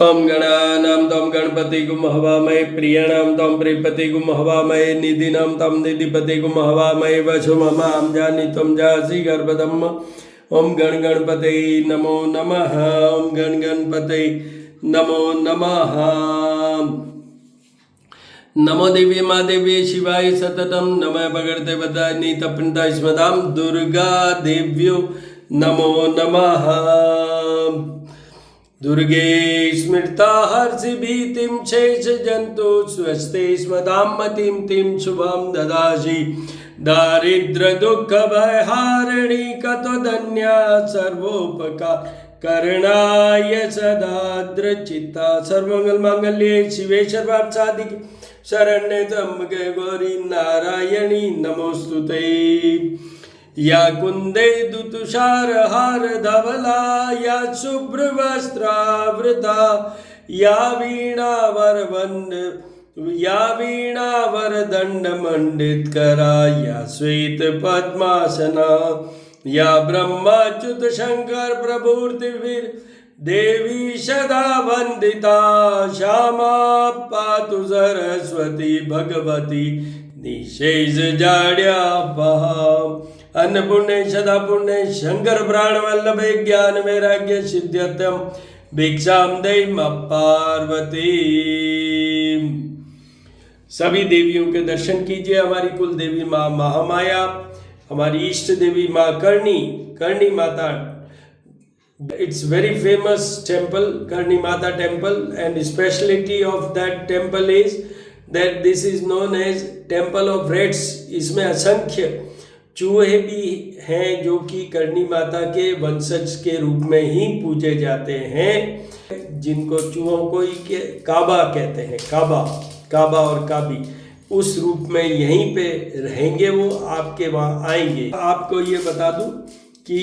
ओम गणानां त्वं गणपतिगुं हवामहे प्रियाणां त्वं प्रियपतिगुं हवामहे निधिनां त्वं निधिपतिगुं हवामहे वसुममां जानि त्वं जासि गर्भदम्। ओम गणपतये नमो नमः। ओम गणपतये नमो नमः। नमो देवी माँ देवी शिवाय सततम नमः भगवते वदानि तपन्ता स्मदां दुर्गा देव्यो नमो नमः। दुर्गे स्मृता हर्षि भीतिं शेष जंतु स्वस्ते स्मदां मतिं तिं शुभं ददासि दारिद्र दुःख भयहारिणी कतोदन्या सर्वोपकार करणाय सदा द्रचिता सर्वमंगल मांगल्ये शिवे सर्वार्थ साधिके शरण्ये त्र्यंबके गौरी नारायणी नमोस्तुते। या कुंदे दुतुषारहार धवला या शुभ्रवस्त्रावृता या वीणा वरदंड मंडित करा या श्वेत पद्मासना या ब्रह्माच्युत शंकर प्रभुर्तिवीर देवी सदा वंदिता श्यामा पातु सरस्वती भगवती निशेष जाड्या बहा अन्नपूर्णे सदा पुण्य शंकर प्राण वल्लभे ज्ञान वैराग्य सिद्ध्यर्थम भिक्षाम देहि मां पार्वती। सभी देवियों के दर्शन कीजिए। हमारी कुल देवी माँ महामाया, हमारी इष्ट देवी माँ Karni Mata. It's very famous temple, Karni Mata temple, and speciality of that temple is that this is known as temple of rats. इसमें असंख्य चूहे भी हैं जो कि करणी माता के वंशज के रूप में ही पूजे जाते हैं, जिनको चूहों को ही काबा कहते हैं। काबा और काबी उस रूप में यहीं पे रहेंगे, वो आपके वहाँ आएंगे। आपको ये बता दूं कि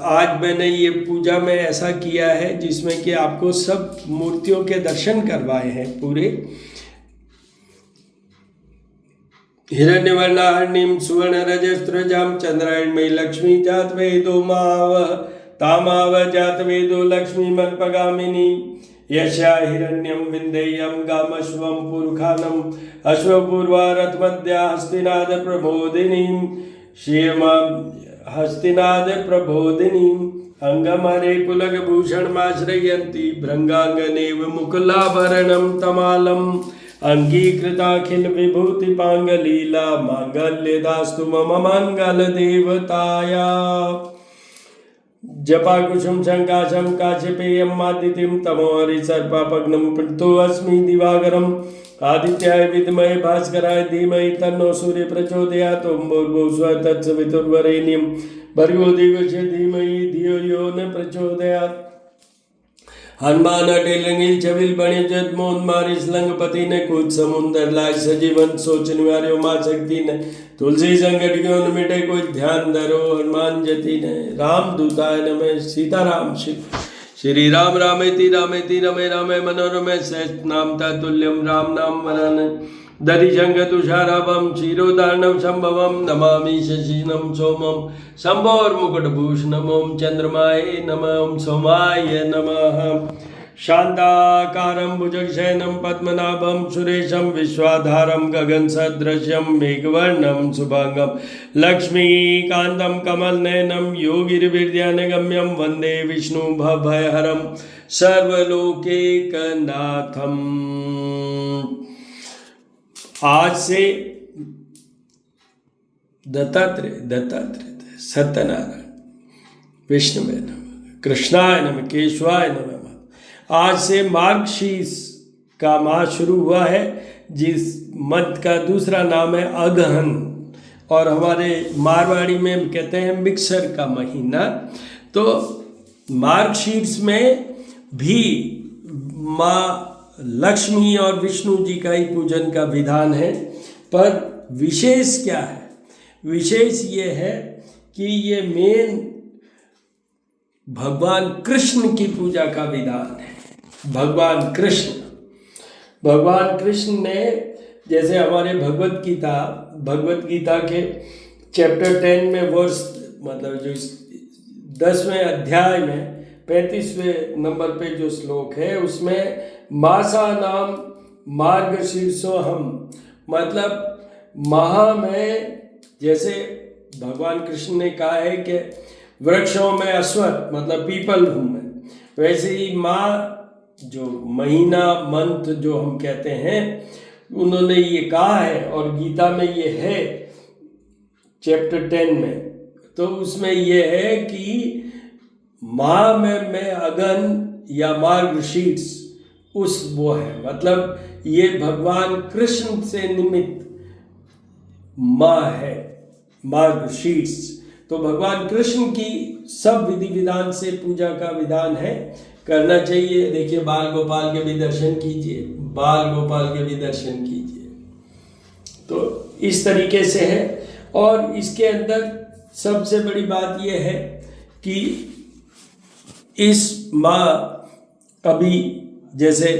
आज मैंने ये पूजा में ऐसा किया है जिसमें कि आपको सब मूर्तियों के दर्शन करवाए हैं पूरे। हिरण्यवर्णाहर्णिं सुवर्णरजस्रजां चंद्रायणमयी लक्ष्मी जातवेदो माव तामाव जातवेदो लक्ष्मीमल्पगामिनी यशा हिरण्यं विन्देयं गामश्वं पुरुखानम् अश्वपूर्वा रथमध्या हस्तिनाद प्रबोधिनीं श्रियमां हस्तिनाद प्रबोधिनीं अंगमरे पुलकभूषणमाश्रयन्ती भृङ्गाङ्गनेव मुकुलाभरणं तमालम् अंगीकृताखिल विभूति पांगलीला मांगल्यदास्तु मम मंगल देवताया। जपा कुसुम शंकाशम काश्यपेयम आदित्यम तमो हरिसर्पापग्नम पृथो अस्मि दिवाकरम आदित्याय विद्महे भास्कराय धीमहि तन्नो सूर्य प्रचोदयात्। ओम भूर्भुवः स्वः तत्सवितुर्वरेण्यं भर्गो देवस्य धीमहि धियो यो न प्रचोदयात्। हनुमान अटेल छबिल बणि जदमोहन मारिस लंगपति ने कूद समुंदर लाय सजीवन सोच निवार्यो मां शक्ति ने तुलसी संकट क्यों न मिटे कोई ध्यान धरो हनुमान जति ने। राम दूताय नमः सीताराम श्री राम रामेति रमे रामे मनोरमे सहस्र नाम तत्तुल्यं राम नाम वरानने दधिशंख तुषाराभं क्षीरोदार्णव संभवं नमामि शशिनं सोमं शम्भोर्मुकुटभूषणम्। ओम चंद्रमाय नमः। ओम सोमाय नमः। शान्ताकारं भुजगशयनं पद्मनाभं सुरेशं विश्वाधारं गगनसदृशं मेघवर्णं शुभांगं लक्ष्मीकान्तं कमलनयनं योगिर्विद्यानगम्यं वन्दे विष्णुभवभयहरं सर्वलोकैकनाथम्। आज से दत्तात्रेय सत्यनारायण विष्णुवे नमः कृष्णाय नमः केशवाय नमः। आज से मार्गशीर्ष का माह शुरू हुआ है, जिस मत का दूसरा नाम है अगहन, और हमारे मारवाड़ी में कहते हैं मिक्सर का महीना। तो मार्गशीर्ष में भी माँ लक्ष्मी और विष्णु जी का ही पूजन का विधान है। पर विशेष क्या है? विशेष ये है कि ये मेन भगवान कृष्ण की पूजा का विधान है। भगवान कृष्ण ने, जैसे हमारे भगवत गीता के चैप्टर 10 में वर्ष, मतलब जो 10वें अध्याय में 35वें नंबर पे जो श्लोक है उसमें मासा नाम मार्गशीर्षोहम, मतलब माह में, जैसे भगवान कृष्ण ने कहा है कि वृक्षों में अश्वत्थ मतलब पीपल हूँ मैं, वैसे ही माँ जो महीना मंथ जो हम कहते हैं उन्होंने ये कहा है, और गीता में ये है चैप्टर 10 में, तो उसमें ये है कि माह में मैं अगन या मार्गशीर्ष उस वो है, मतलब ये भगवान कृष्ण से निमित्त माँ है मार्गशीर्ष। तो भगवान कृष्ण की सब विधि विधान से पूजा का विधान है, करना चाहिए। देखिए बाल गोपाल के भी दर्शन कीजिए, बाल गोपाल के भी दर्शन कीजिए। तो इस तरीके से है। और इसके अंदर सबसे बड़ी बात यह है कि इस माह अभी जैसे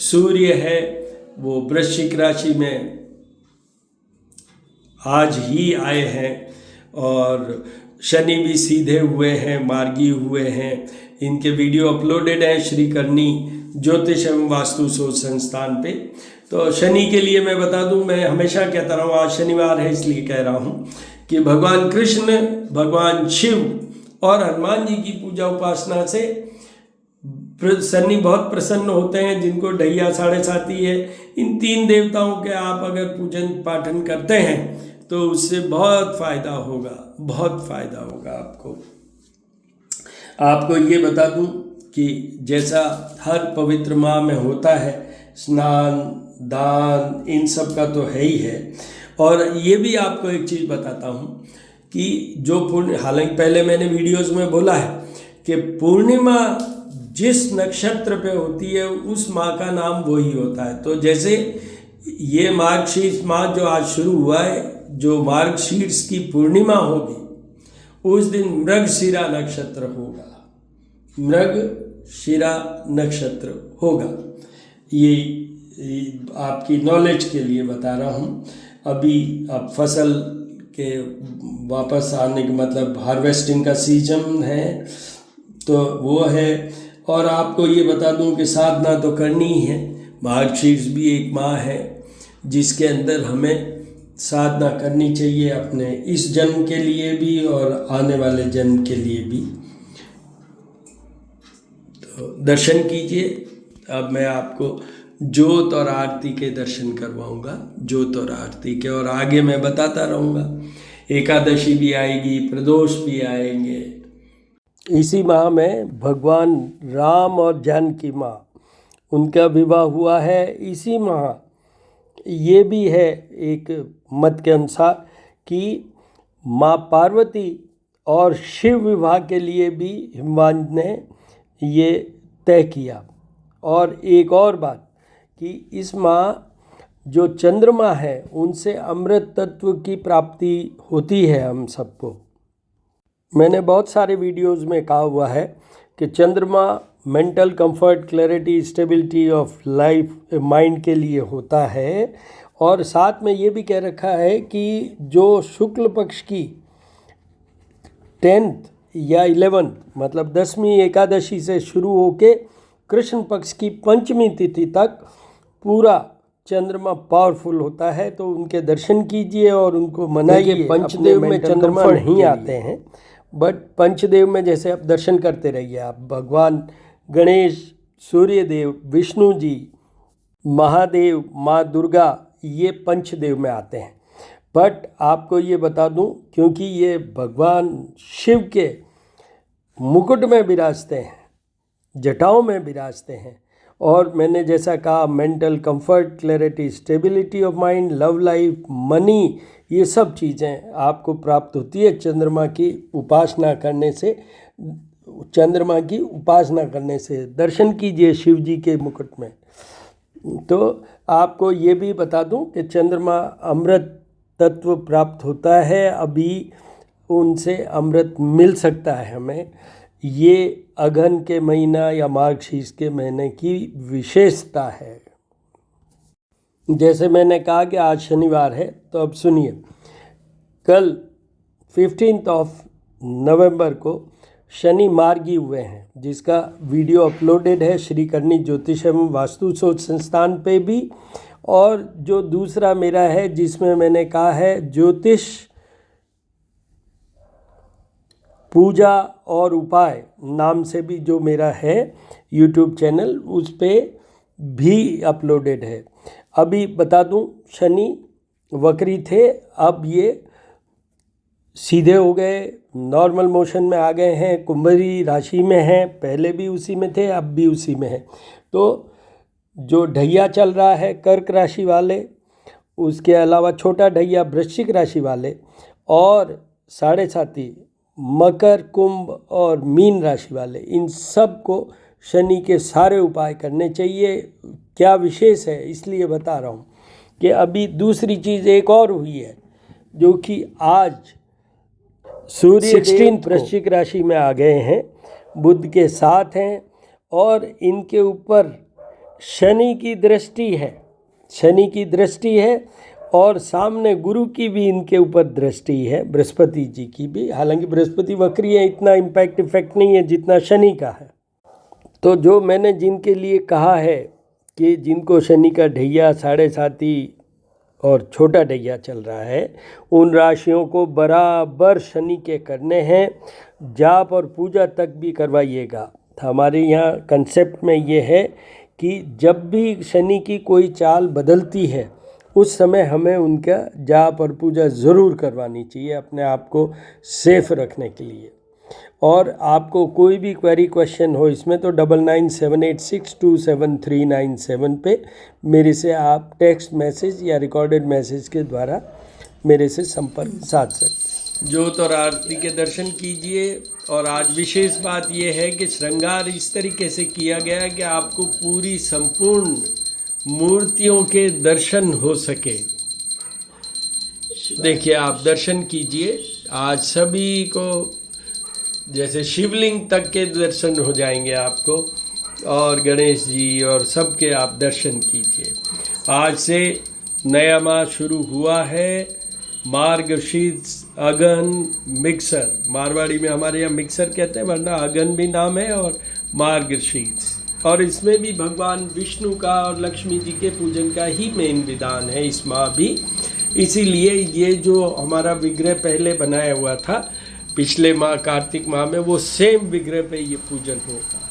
सूर्य है वो वृश्चिक राशि में आज ही आए हैं, और शनि भी सीधे हुए हैं, मार्गी हुए हैं। इनके वीडियो अपलोडेड हैं श्री करनी ज्योतिष एवं वास्तु शोध संस्थान पे। तो शनि के लिए मैं बता दूं, मैं हमेशा कहता रहा हूँ, आज शनिवार है इसलिए कह रहा हूँ कि भगवान कृष्ण, भगवान शिव और हनुमान जी की पूजा उपासना से शनि बहुत प्रसन्न होते हैं। जिनको ढैया साढ़े साती है, इन 3 देवताओं के आप अगर पूजन पाठन करते हैं तो उससे बहुत फ़ायदा होगा, बहुत फ़ायदा होगा आपको। आपको ये बता दूं कि जैसा हर पवित्र माह में होता है, स्नान दान इन सब का तो है ही है। और ये भी आपको एक चीज़ बताता हूँ कि जो पूर्ण, हालांकि पहले मैंने वीडियोस में बोला है कि पूर्णिमा जिस नक्षत्र पे होती है उस माह का नाम वही होता है। तो जैसे ये मार्गशीर्ष माह जो आज शुरू हुआ है, जो मार्गशीर्ष की पूर्णिमा होगी उस दिन मृगशिरा नक्षत्र होगा, मृगशिरा नक्षत्र होगा। ये आपकी नॉलेज के लिए बता रहा हूँ। अभी अब फसल के वापस आने के मतलब हार्वेस्टिंग का सीजन है, तो वो है। और आपको ये बता दूं कि साधना तो करनी ही है। मार्गशीर्ष भी एक माह है जिसके अंदर हमें साधना करनी चाहिए, अपने इस जन्म के लिए भी और आने वाले जन्म के लिए भी। तो दर्शन कीजिए। अब मैं आपको ज्योत और आरती के दर्शन करवाऊंगा, ज्योत और आरती के, और आगे मैं बताता रहूँगा। एकादशी भी आएगी, प्रदोष भी आएंगे। इसी माह में भगवान राम और जानकी माँ, उनका विवाह हुआ है इसी माह। ये भी है एक मत के अनुसार कि माँ पार्वती और शिव विवाह के लिए भी हिमवान ने ये तय किया। और एक और बात कि इस माह जो चंद्रमा है उनसे अमृत तत्व की प्राप्ति होती है हम सबको। मैंने बहुत सारे वीडियोस में कहा हुआ है कि चंद्रमा mental comfort, clarity, stability of life, mind के लिए होता है। और साथ में ये भी कह रखा है कि जो शुक्ल पक्ष की 10th या 11th मतलब 10वीं एकादशी से शुरू होके कृष्ण पक्ष की 5वीं तिथि तक पूरा चंद्रमा पावरफुल होता है। तो उनके दर्शन कीजिए और उनको मनाइए। पंचदेव में चंद्रमा नहीं आते हैं, बट पंचदेव में जैसे आप दर्शन करते रहिए। आप भगवान गणेश, सूर्यदेव, विष्णु जी, महादेव, माँ दुर्गा, ये पंचदेव में आते हैं। बट आपको ये बता दूं, क्योंकि ये भगवान शिव के मुकुट में विराजते हैं, जटाओं में विराजते हैं। और मैंने जैसा कहा, mental comfort, clarity, stability of mind, love life, money, ये सब चीज़ें आपको प्राप्त होती है चंद्रमा की उपासना करने से। चंद्रमा की उपासना करने से दर्शन कीजिए शिव जी के मुकुट में। तो आपको ये भी बता दूं कि चंद्रमा अमृत तत्व प्राप्त होता है, अभी उनसे अमृत मिल सकता है हमें। ये अगहन के महीना या मार्गशीर्ष के महीने की विशेषता है। जैसे मैंने कहा कि आज शनिवार है, तो अब सुनिए, कल 15 नवंबर को शनि मार्गी हुए हैं, जिसका वीडियो अपलोडेड है श्री करनी ज्योतिष एवं वास्तु शोध संस्थान पे भी। और जो दूसरा मेरा है जिसमें मैंने कहा है ज्योतिष पूजा और उपाय नाम से भी जो मेरा है यूट्यूब चैनल, उस पे भी अपलोडेड है। अभी बता दूं, शनि वक्री थे, अब ये सीधे हो गए, नॉर्मल मोशन में आ गए हैं, कुंभरी राशि में हैं, पहले भी उसी में थे, अब भी उसी में हैं। तो जो ढैया चल रहा है कर्क राशि वाले, उसके अलावा छोटा ढैया वृश्चिक राशि वाले, और साढ़े साथी मकर, कुंभ और मीन राशि वाले, इन सब को शनि के सारे उपाय करने चाहिए। क्या विशेष है इसलिए बता रहा हूँ कि अभी दूसरी चीज़ एक और हुई है, जो कि आज सूर्य 16 वृश्चिक राशि में आ गए हैं, बुध के साथ हैं, और इनके ऊपर शनि की दृष्टि है, शनि की दृष्टि है, और सामने गुरु की भी इनके ऊपर दृष्टि है, बृहस्पति जी की भी। हालांकि बृहस्पति वक्री है, इतना इम्पैक्ट इफेक्ट नहीं है जितना शनि का है। तो जो मैंने जिनके लिए कहा है कि जिनको शनि का ढैया, साढ़े साथी और छोटा ढैया चल रहा है, उन राशियों को बराबर शनि के करने हैं, जाप और पूजा तक भी करवाइएगा। हमारे यहाँ कंसेप्ट में ये है कि जब भी शनि की कोई चाल बदलती है, उस समय हमें उनका जाप और पूजा ज़रूर करवानी चाहिए, अपने आप को सेफ रखने के लिए। और आपको कोई भी क्वेरी क्वेश्चन हो इसमें, तो 9978627397 पे मेरे से आप टेक्स्ट मैसेज या रिकॉर्डेड मैसेज के द्वारा मेरे से संपर्क साध सकते हैं। ज्योत और आरती के दर्शन कीजिए। और आज विशेष बात यह है कि श्रृंगार इस तरीके से किया गया है कि आपको पूरी संपूर्ण मूर्तियों के दर्शन हो सके। देखिए, आप दर्शन कीजिए, आज सभी को जैसे शिवलिंग तक के दर्शन हो जाएंगे आपको, और गणेश जी और सबके आप दर्शन कीजिए। आज से नया माह शुरू हुआ है, मार्गशीर्ष अगन मिक्सर, मारवाड़ी में हमारे यहाँ मिक्सर कहते हैं, वरना अगन भी नाम है, और मार्गशीर्ष। और इसमें भी भगवान विष्णु का और लक्ष्मी जी के पूजन का ही मेन विधान है इस माह भी। इसीलिए ये जो हमारा विग्रह पहले बनाया हुआ था पिछले माह कार्तिक माह में, वो सेम विग्रह पे ये पूजन होगा।